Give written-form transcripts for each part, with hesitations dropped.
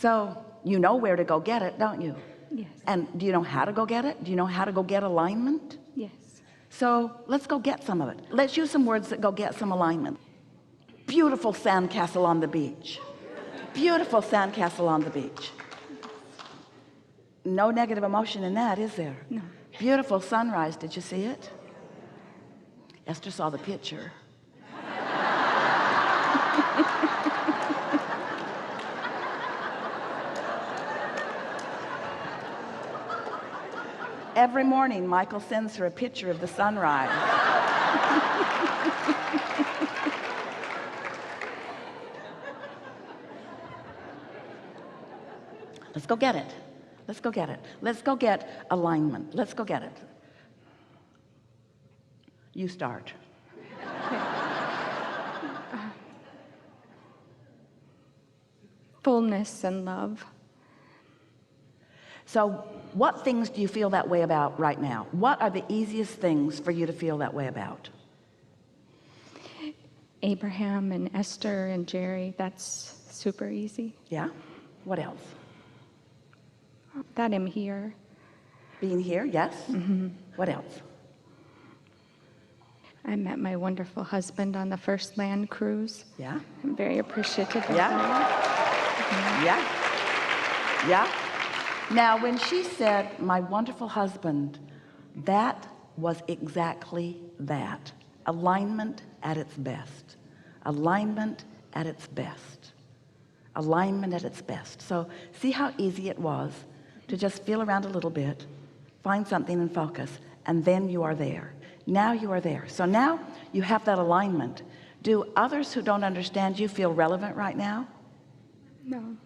So you know where to go get it, don't you? Yes. And do you know how to go get it? Do you know how to go get alignment? Yes. So let's go get some of it. Let's use some words that go get some alignment. Beautiful sandcastle on the beach. Beautiful sandcastle on the beach. No negative emotion in that, is there? No. Beautiful sunrise. Did you see it? Esther saw the picture. Every morning Michael sends her a picture of the sunrise. Let's go get it. Let's go get it. Let's go get alignment. Let's go get it. You start. Fullness and love. So what things do you feel that way about right now? What are the easiest things for you to feel that way about? Abraham and Esther and Jerry, that's super easy. Yeah. What else? That I'm here. Being here, yes. What else? I met my wonderful husband on the first land cruise. Yeah. I'm very appreciative of Yeah. that. Yeah. Yeah. Now when she said my wonderful husband, that was exactly that. Alignment at its best. Alignment at its best. Alignment at its best. So see how easy it was to just feel around a little bit, find something and focus, and then you are there. Now you are there. So now you have that alignment. Do others who don't understand you feel relevant right now? No.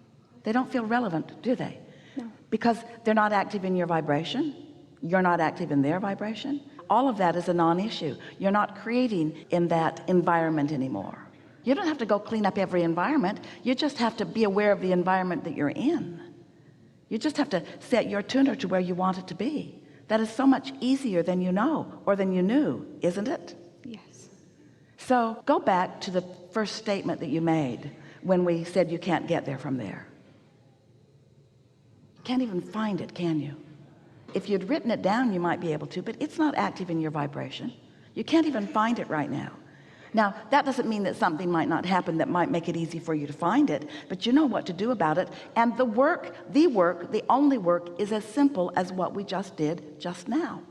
They don't feel relevant, do they? No. Because they're not active in your vibration. You're not active in their vibration. All of that is a non-issue. You're not creating in that environment anymore. You don't have to go clean up every environment. You just have to be aware of the environment that you're in. You just have to set your tuner to where you want it to be. That is so much easier than you know or than you knew, isn't it? Yes. So go back to the first statement that you made when we said you can't get there from there. Can't even find it, can you? If you'd written it down, you might be able to, but it's not active in your vibration. You can't even find it right now. Now that doesn't mean that something might not happen that might make it easy for you to find it, but you know what to do about it. And the only work is as simple as what we just did just now.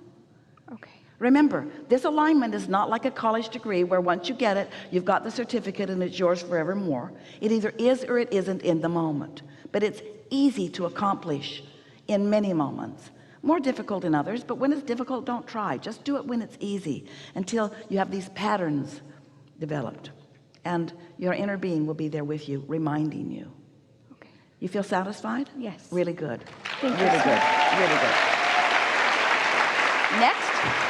Okay. Remember, this alignment is not like a college degree where once you get it, you've got the certificate and it's yours forevermore. It either is or it isn't in the moment, but it's easy to accomplish in many moments. More difficult in others, but when it's difficult, don't try. Just do it when it's easy until you have these patterns developed, and your inner being will be there with you, reminding you. Okay. You feel satisfied? Yes. Really good. Thank you, Really sir. good. Really good. Next.